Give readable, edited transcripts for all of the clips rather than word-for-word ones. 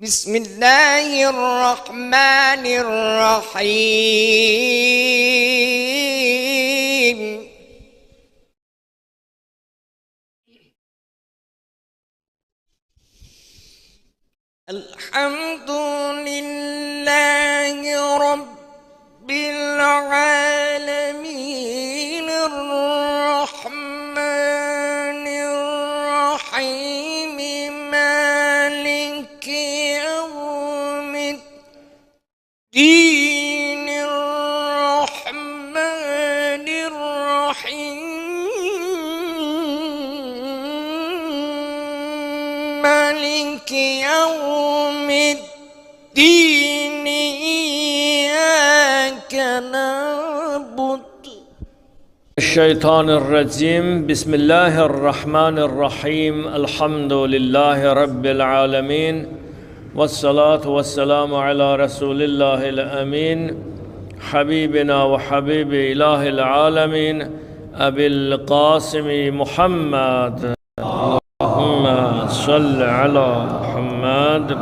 بسم الله الرحمن الرحيم الحمد لله رب العالمين الرحمن الرحيم مالك يوم الدين الرحمن الرحيم مالك يوم الدين إياك نعبد الشيطان الرجيم بسم الله الرحمن الرحيم الحمد لله رب العالمين والصلاة والسلام على رسول الله الأمين حبيبنا وحبيب إله العالمين أبي القاسم محمد اللهم صل على محمد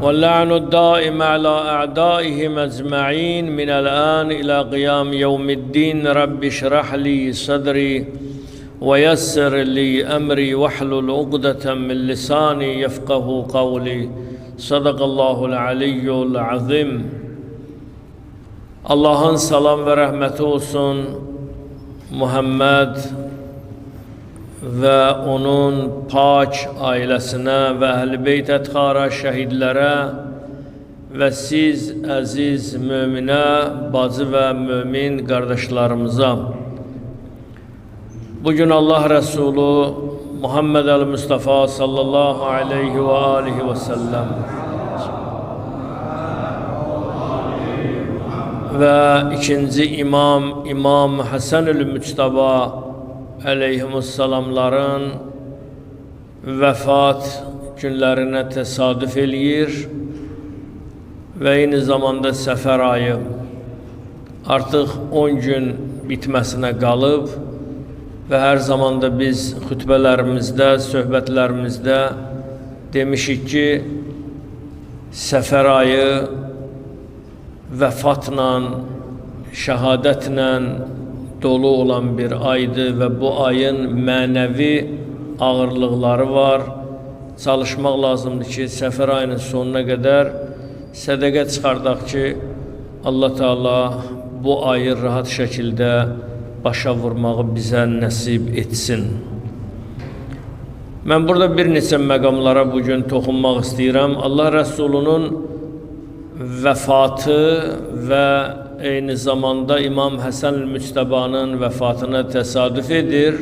واللعن الدائم على أعدائهم أجمعين من الآن إلى قيام يوم الدين رب اشرح لي صدري ويسر لي أمري واحلل عقدة من لساني يفقه قولي صدق الله العلي العظيم. Allah'ın salam ve rahmeti olsun Muhammed ve onun pak ailesine ve Əhl-i Beyt Ətxara şəhidlərə ve siz əziz müminə, bacı ve mümin qardaşlarımıza. Bugün Allah Resulü Muhammed el-Mustafa sallallahu aleyhi ve aleyhi ve sellem ve ikinci İmam Hasan-ül-Müctəba aleyhimussalamların vəfat günlərinə təsadüf eləyir və eyni zamanda səfər ayı artıq 10 gün bitməsinə qalıb və hər zamanda biz xütbələrimizdə, söhbətlərimizdə demişik ki, səfər ayı vəfatla, şəhadətlə dolu olan bir aydır və bu ayın mənəvi ağırlıqları var. Çalışmaq lazımdır ki, səfər ayının sonuna qədər sədəqə çıxardaq ki, Allah Teala bu ayı rahat şəkildə başa vurmağı bizə nəsib etsin. Mən burada bir neçə məqamlara bugün toxunmaq istəyirəm. Allah Rəsulunun vəfatı və eyni zamanda İmam Həsən-ül-Müctəbanın vəfatına təsadüf edir.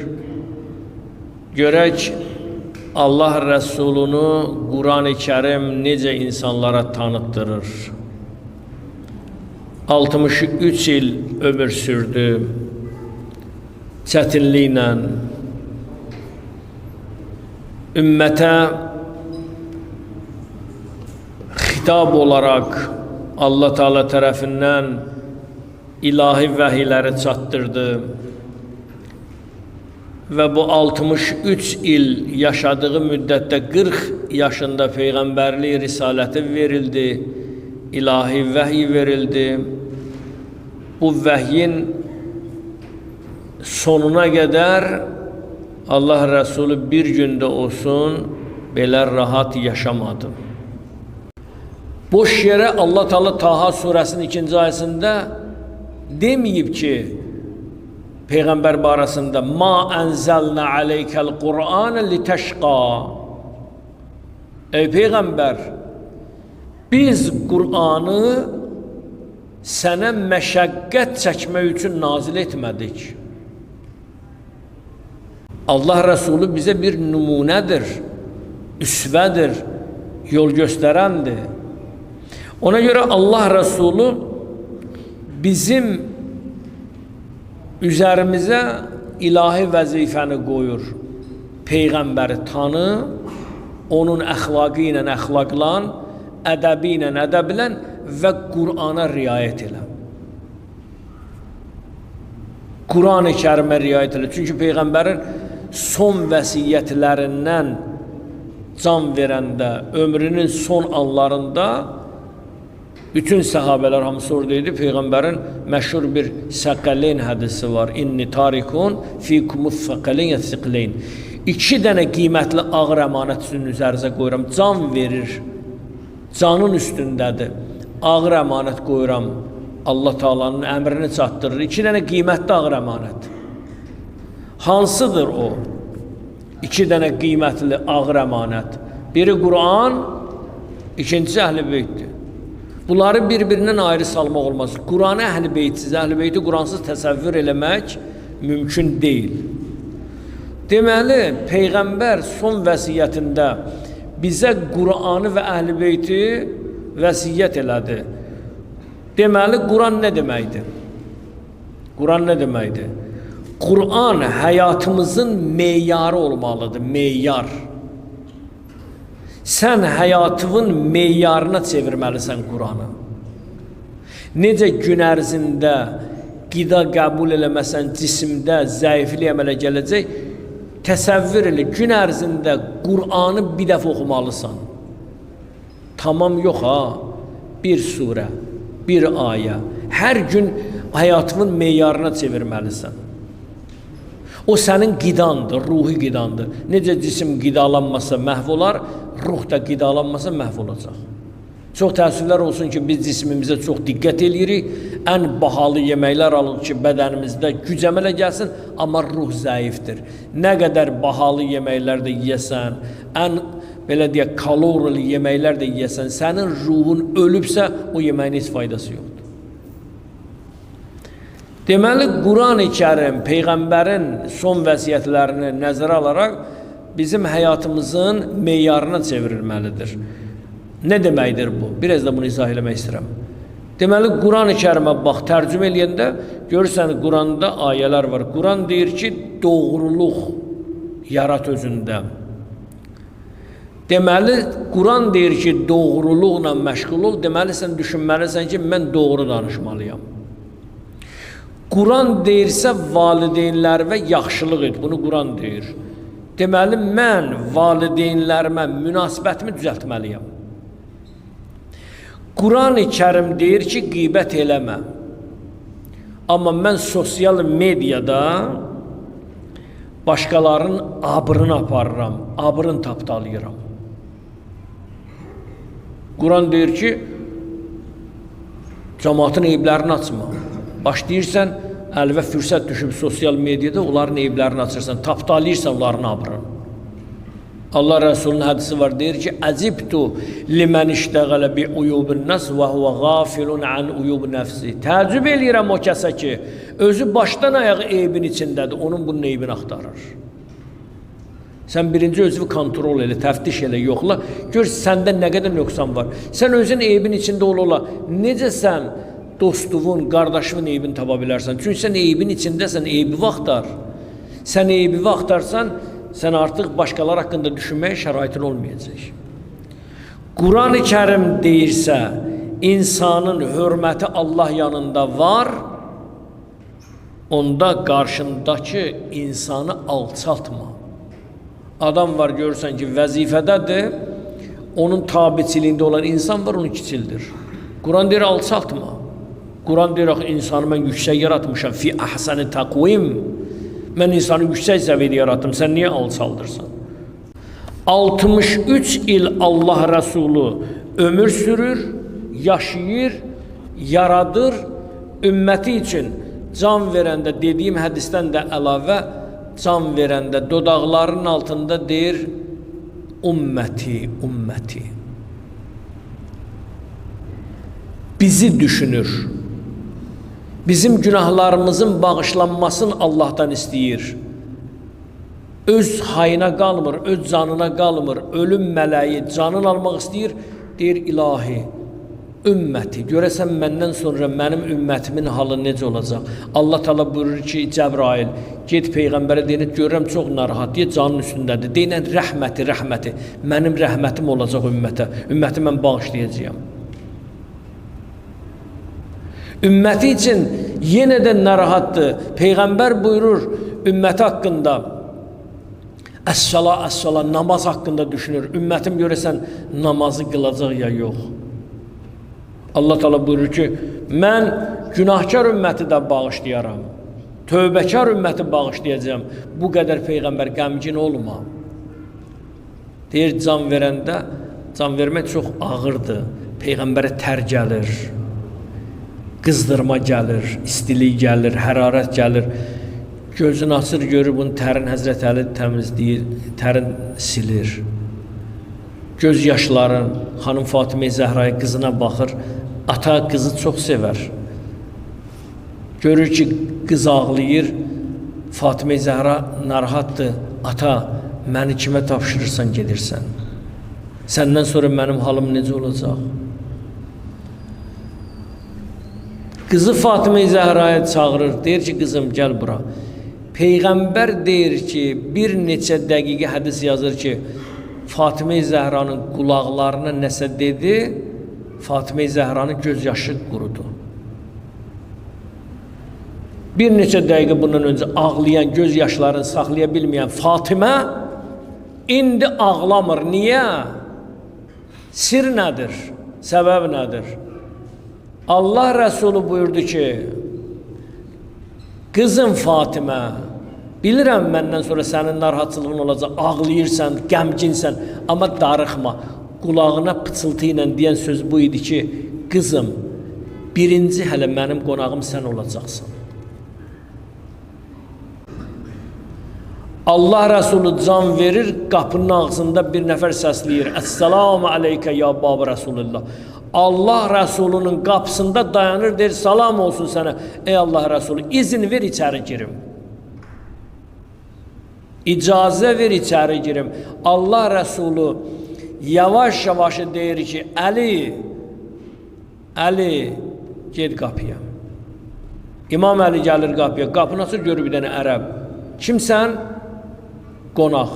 Görək Allah Rəsulunu Quran-ı Kərim necə insanlara tanıtdırır. 63 il ömür sürdü çətinliklə. Ümmətə xitab olaraq Allah Teala tərəfindən ilahi vəhiyləri çatdırdı və bu 63 il yaşadığı müddətdə 40 yaşında Peyğəmbərlik risaləti verildi, ilahi vəhiy verildi. Bu vəhyin sonuna qədər Allah Rəsulü bir gündə olsun belə rahat yaşamadı. Boş yerə Allah Teala Taha surəsinin 2-ci ayəsində deməyib ki, Peyğəmbər barəsində ma ənzəlnə aleykəl Qur'anə litəşqa. Ey Peyğəmbər, biz Qur'anı sənə məşəqqət çəkmək üçün nazil etmədik. Allah Rəsulü bizə bir nümunədir, üsvədir, yol göstərəndir. Ona görə Allah Rəsulü bizim üzərimizə ilahi vəzifəni qoyur. Peyğəmbəri tanı, onun əxlaqı ilə əxlaqlan, ədəbi ilə ədəblən və Qur'ana riayət elə. Quran-ı Kərimə riayət elə. Çünki Peyğəmbərin son vəsiyyətlərindən can verəndə, ömrünün son anlarında bütün səhabələr hamısı oradaydı. Peyğəmbərin məşhur bir səqələyn hədisi var. İnni tarikun fikumuz səqələyn yəsiqləyn. 2 dənə qiymətli ağır əmanət sizin üzərinizə qoyuram. Can verir, canın üstündədir. Ağır əmanət qoyuram. Allah Taala'nın əmrini çatdırır. 2 dənə qiymətli ağır əmanət. Hansıdır o? 2 dənə qiymətli ağır əmanət. Biri Quran, ikincisi Əhl-i Beytdir. Bunları bir-birindən ayrı salmaq olmaz. Quranı Əhl-i Beytsiz, Əhl-i Beyti Quransız təsəvvür eləmək mümkün deyil. Deməli, Peyğəmbər son vəsiyyətində bizə Quranı və Əhl-i Beyti vəsiyyət elədi. Deməli, Quran nə deməkdir? Quran nə deməkdir? Quran həyatımızın meyarı olmalıdır, meyar. Sən həyatının meyarına çevirməlisən Quranı. Necə gün ərzində qida qəbul eləməsən, cisimdə zəiflik əmələ gələcək, təsəvvür elə, gün ərzində Quranı bir dəfə oxumalısan. Tamam yox ha, bir surə, bir ayə, hər gün həyatının meyarına çevirməlisən. O sənin qidandır, ruhi qidandır. Necə cisim qidalanmasa məhv olar, ruh da qidalanmasa məhv olacaq. Çox təəssüflər olsun ki, biz cismimizə çox diqqət eləyirik. Ən bahalı yeməklər alıq ki, bədənimizdə güc əmələ gəlsin, amma ruh zəifdir. Nə qədər bahalı yeməklər də yeyəsən, ən belə deyək, kalorili yeməklər də yeyəsən, sənin ruhun ölübsə, o yeməyin heç faydası yoxdur. Deməli, Quran-ı Kərim Peyğəmbərin son vəsiyyətlərini nəzərə alaraq bizim həyatımızın meyarına çevrilməlidir. Nə deməkdir bu? Biraz da bunu izah eləmək istəyirəm. Deməli, Quran-ı Kərimə bax, tərcümə eləyəndə görürsən, Quranda ayələr var. Quran deyir ki, doğruluq yarat özündə. Deməli, Quran deyir ki, doğruluqla məşğul ol. Deməli, sən düşünməlisən ki, mən doğru danışmalıyam. Quran deyirsə, valideynlərimə yaxşılıq et. Bunu Quran deyir. Deməli, mən valideynlərimə münasibətimi düzəltməliyəm. Quran-ı Kərim deyir ki, qeybət eləmə. Amma mən sosial mediada başqalarının abrını aparıram, abrını tapdalayıram. Quran deyir ki, cəmaatın eyblərini açma. Başlayırsan, əlvə fürsət düşüb sosial mediada onların eyblərini açırsan, tapdalayırsan onların abrını. Allah Rəsulunun hədisi var, deyir ki, Əzibtu limən iştəqələ bi uyubun nəs və huvə qafilun ən uyub nəfsi. Təəccüb eləyirəm o kəsə ki, özü başdan ayağı eybin içindədir, onun bunun eybini axtarır. Sən birinci özünü kontrol elə, təftiş elə, yoxla, gör səndə nə qədər nöqsan var. Sən özün eybin içində ola, necə sən dostluğun, qardaşının eybini tapa bilərsən? Çünki sən eybin içindəsən, eybi vaxtar. Sən eybi vaxtarsan, sən artıq başqalar haqqında düşünməyə şəraitin olmayacaq. Quran-ı Kərim deyirsə, insanın hörməti Allah yanında var, onda qarşındakı insanı alçaltma. Adam var, görürsən ki, vəzifədədir, onun tabiçiliyində olan insan var, onu kiçildir. Quran deyir, alçaltma. Quran deyir, insanı mən yüksək yaratmışam, fi əhsəni təqvim. Mən insanı yüksək səviyyədə yarattım, sən niyə alçaldırsan? 63 il Allah Rəsulü ömür sürür, yaşayır, yaradır, ümməti üçün can verəndə, dediyim hədisdən də əlavə, can verəndə dodaqlarının altında deyir, ümməti, ümməti. Bizi düşünür. Bizim günahlarımızın bağışlanmasını Allah'tan istəyir. Öz hayına qalmır, öz canına qalmır, ölüm mələyi canını almaq istəyir, deyir ilahi, ümməti, görəsən məndən sonra mənim ümmətimin halı necə olacaq? Allah Teala buyurur ki, Cəbrail, get Peyğəmbərə deyin, görürəm çox narahat, deyə canın üstündədir, deyinən rəhməti, rəhməti, mənim rəhmətim olacaq ümmətə, ümməti mən bağışlayacağam. Ümməti üçün yenə də narahatdır. Peyğəmbər buyurur ümməti haqqında, Əs-sala, əs-sala, namaz haqqında düşünür. Ümmətim görəsən namazı qılacaq ya yox. Allah Teala buyurur ki, mən günahkar ümməti də bağışlayaram. Tövbəkar ümməti bağışlayacağım. Bu qədər Peyğəmbər qəmgin olma. Deyir, can verəndə, can vermək çox ağırdır. Peyğəmbərə tər gəlir, qızdırma gəlir, istilik gəlir, hərarət gəlir. Gözünü açır, görür bunun tərin Həzrət Əli təmizləyir, tərin silir. Göz yaşların, xanım Fatimə Zəhraya qızına baxır, ata qızı çox sevər. Görür ki, qız ağlayır, Fatimə Zəhra narahatdır, ata, məni kimə tapşırırsan gedirsən? Səndən sonra mənim halım necə olacaq? Qızı Fatimə Zəhraya çağırır, deyir ki, qızım gəl bura. Peyğəmbər deyir ki, bir neçə dəqiqə hədis yazır ki, Fatimə Zəhranın qulaqlarına nəsə dedi, Fatimə Zəhranın göz yaşı qurudu. Bir neçə dəqiqə bundan öncə ağlayan, göz yaşlarını saxlaya bilməyən Fatimə indi ağlamır. Niyə? Sir nədir? Səbəb nədir? Allah Rəsulü buyurdu ki, qızım Fatimə, bilirəm məndən sonra sənin narahatçılığın olacaq, ağlayırsan, qəmginsən, amma darıxma. Qulağına pıçıltı ilə deyən söz bu idi ki, qızım, birinci hələ mənim qonağım sən olacaqsan. Allah Rəsulü can verir, qapının ağzında bir nəfər səsləyir. Əssalamu aleykə ya bab Rəsulullah. Allah Rəsulunun qapısında dayanır, deyir, salam olsun sənə. Ey Allah Rəsulü, izin ver içəri girim. İcazə ver içəri girim. Allah Rəsulü yavaş-yavaş deyir ki, Əli, ged qapıya. İmam Əli gəlir qapıya, qapını açır, görür bir dənə ərəb. Kimsən? Qonaq.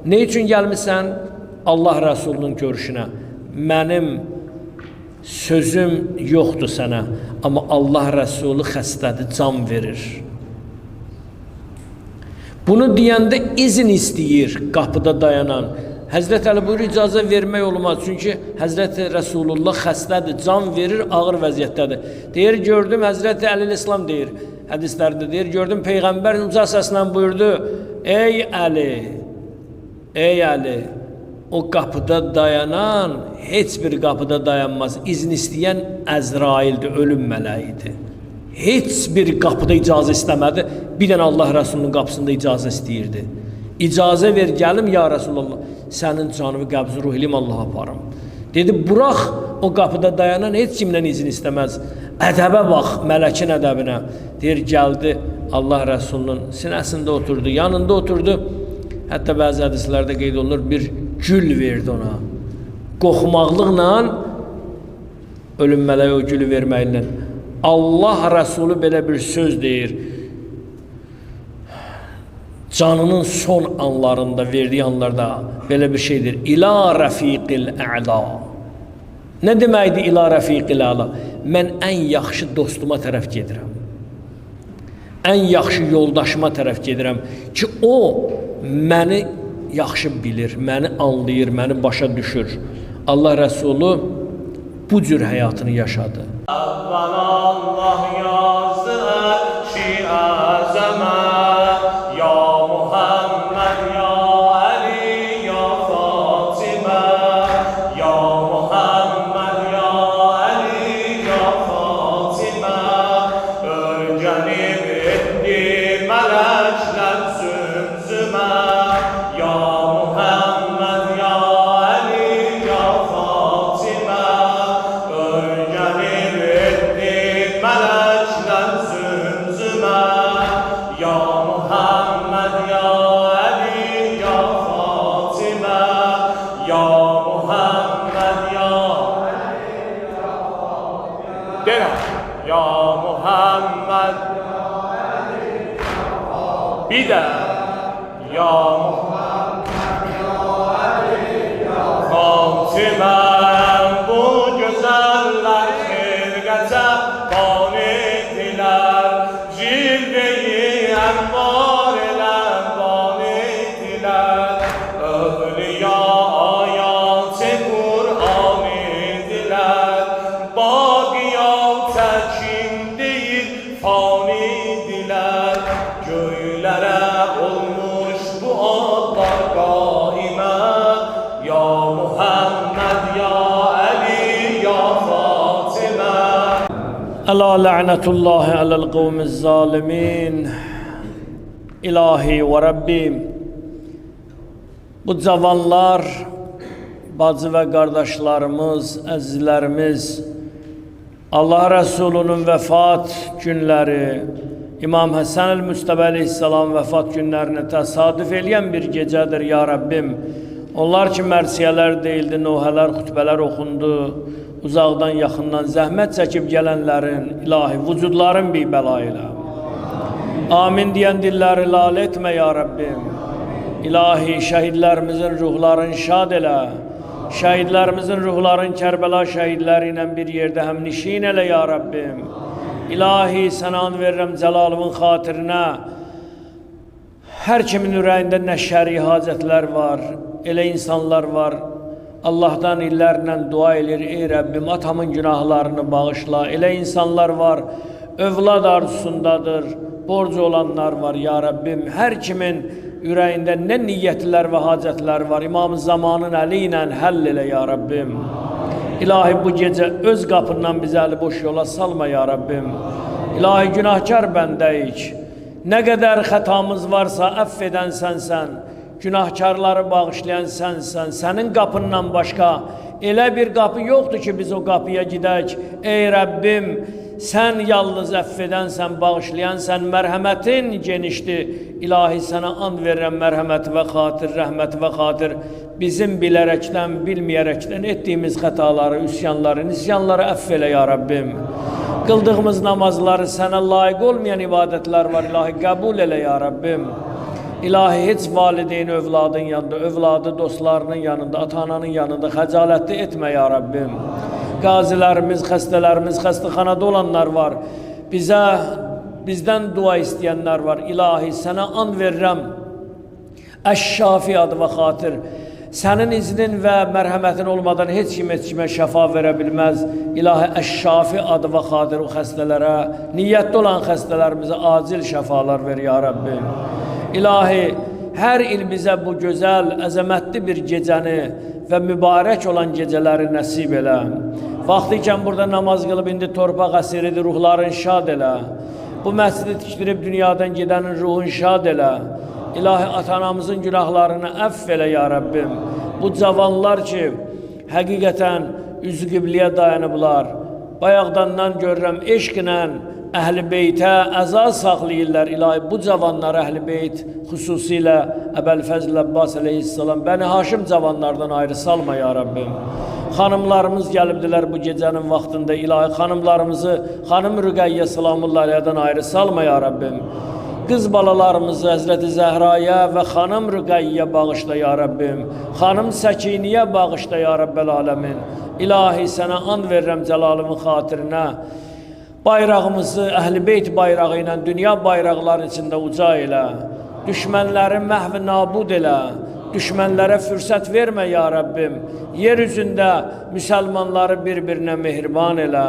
Ne üçün gəlmişsən? Allah Rəsulunun görüşünə. Mənim sözüm yoxdur sənə, amma Allah Rəsulü xəstədir, can verir. Bunu deyəndə izin istəyir qapıda dayanan. Həzrət Əli buyurur, icazə vermək olmaz. Çünki Həzrət Rəsulullah xəstədir, can verir, ağır vəziyyətdədir. Deyir, gördüm, Həzrət Əli İslam deyir, hədislərdə deyir, gördüm, Peyğəmbər uca səslə buyurdu, ey Əli, o qapıda dayanan heç bir qapıda dayanmaz. İzin istəyən Əzraildir, ölüm mələyidir. Heç bir qapıda icazə istəmədi. Bir dənə Allah Rəsulunun qapısında icazə istəyirdi. İcazə ver gəlim ya Rəsulullah. Sənin canımı qəbz ruh ilim Allah aparım. Dedi, burax o qapıda dayanan heç kimdən izin istəməz. Ədəbə bax, mələkin ədəbinə. Deyir, gəldi Allah Rəsulunun sinəsində oturdu, yanında oturdu. Hətta bəzi hədislərdə qeyd olunur, bir gül verdi ona. Qoxmaqlıqla, ölüm mələyi o gülü verməklə. Allah Rəsulü belə bir söz deyir. Canının son anlarında, verdiyi anlarda belə bir şeydir. İlâ rəfiqil ə'lâ. Nə deməkdir İlâ rəfiqil ə'lâ? Mən ən yaxşı dostuma tərəf gedirəm. Ən yaxşı yoldaşıma tərəf gedirəm ki, o məni yaxşı bilir, məni anlayır, məni başa düşür. Allah Rəsulü bu cür həyatını yaşadı. Allah yazdı şiazəmə, ya Muhammed, ya Ali, ya Fatimə, ya Muhammed, ya Ali, ya Fatimə, örgənib etdi mələklər zümzümə, ya Muhammed, ya Ali, ya Fatimə, örgənib etdi mələklər zümzümə, ya Muhammed, ya Ali, ya Fatimə, ya Muhammed, ya Ali, ya Fatimə, deyirəm, ya Muhammed, bir də ya Muhammed, ya Ali, ya Fatimə, bu gözəllər xilqətə qane etdilər, cilveyi ənvar ilə qane etdilər, Ela la'netullahi alel kavmiz zalimin. İlahi ve Rabbim, bu cavanlar, bacı ve kardeşlerimiz, əzizlərimiz, Allah Resulü'nün vefat günleri, İmam Həsən el-Müstəbə aleyhisselam vefat günlerini təsadüf eləyən bir gecədir ya Rabbim. Onlar ki mərsiyələr deyildi, nuhələr, xütbələr oxundu, uzaqdan, yaxından zəhmət çəkib gələnlərin, ilahi, vücudların bir bəla ilə. Amin deyən dilləri lal etmə ya Rabbim. İlahi, şəhidlərimizin ruhlarını şad elə. Şəhidlərimizin ruhlarını Kərbəla şəhidləri ilə bir yerdə həmnişin elə ya Rabbim. İlahi, sənə and verirəm cəlalımın xatirinə. Hər kimin ürəyində nə şəri hacətlər var, elə insanlar var. Allah'tan illərlə dua edir, ey Rabbim atamın günahlarını bağışla. Elə insanlar var, övlad arzusundadır, borcu olanlar var ya Rabbim. Hər kimin ürəyində nə niyyətlər və hacətlər var, İmam-ı Zamanın əli ilə həll elə ya Rabbim. İlahi, bu gecə öz qapından bizi əli boş yola salma ya Rabbim. İlahi, günahkar bəndəyik. Nə qədər xətamız varsa əff edən sənsən, günahkarları bağışlayan sənsən. Sənin qapından başqa elə bir qapı yoxdur ki biz o qapıya gidək. Ey Rəbbim, sən yalnız əff edənsən, bağışlayansən, mərhəmətin genişdir. İlahi, sənə and verirəm mərhəməti və xatir, rəhməti və xatir. Bizim bilərəkdən, bilməyərəkdən etdiyimiz xətaları, üsyanları, nisyanları əff elə ya Rabbim. Qıldığımız namazları, sənə layiq olmayan ibadətlər var, ilahi, qəbul elə ya Rabbim. İlahi, heç valideyn övladın yanında, övladı dostlarının yanında, ata-ananın yanında xəcalətli etmə ya Rabbim. Qazilərimiz, xəstələrimiz, xəstəxanada olanlar var. Bizdən dua istəyənlər var. İlahi, sənə and verirəm. Əş-Şafi adı və xatir. Sənin iznin və mərhəmətin olmadan heç kimə şəfa verə bilməz. İlahi, Əş-Şafi adı və xatir o xəstələrə, niyyətli olan xəstələrimizə acil şəfalar ver ya Rabbim. İlahi, hər il bizə bu gözəl, əzəmətli bir gecəni və mübarək olan gecələri nəsib elə. Vaxtı ikən burada namaz qılıb, indi torpaq əsiridir, ruhların şad elə. Bu məscidi tikdirib dünyadan gedənin ruhun şad elə. İlahi, ata-anamızın günahlarını əff elə ya Rabbim. Bu cavanlar ki, həqiqətən üzü qibliyə dayanıblar. Bayaqdandan görürəm, eşqlə Əhl-i Beytə əzaz saxlayırlar. İlahi, bu cavanlar Əhl-i Beyt, xüsusilə Əbəlfəzl Abbas aleyhisselam, Bəni Haşim cavanlardan ayrı salma ya Rabbim. Xanımlarımız gəlibdilər bu gecənin vaxtında. İlahi, xanımlarımızı Xanım Rüqəyyə Salamullahiyyədən ayrı salma ya Rabbim. Qız balalarımızı Həzrəti Zəhraya və Xanım Rüqəyyə bağışla ya Rabbim. Xanım Səkiniyə bağışla ya Rabbəl aləmin. İlahi, sənə and verirəm cəlalımın xatirinə. Bayrağımızı Əhl-i Beyt bayrağı ilə dünya bayraqları içində uca elə. Düşmənləri məhv nabud elə. Düşmənlərə fürsət vermə ya Rabbim. Yer üzündə müsəlmanları bir-birinə mehriban elə.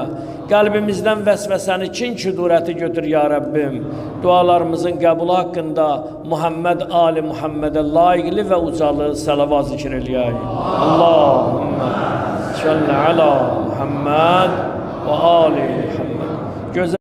Qəlbimizdən vəsvəsəni, kin küdurəti götür ya Rabbim. Dualarımızın qəbulu haqqında Muhammed Ali Muhammedə layiqli və ucalı səlavat zikr eləyək. Allahümmə salli ala Muhammed və ali Muhammed.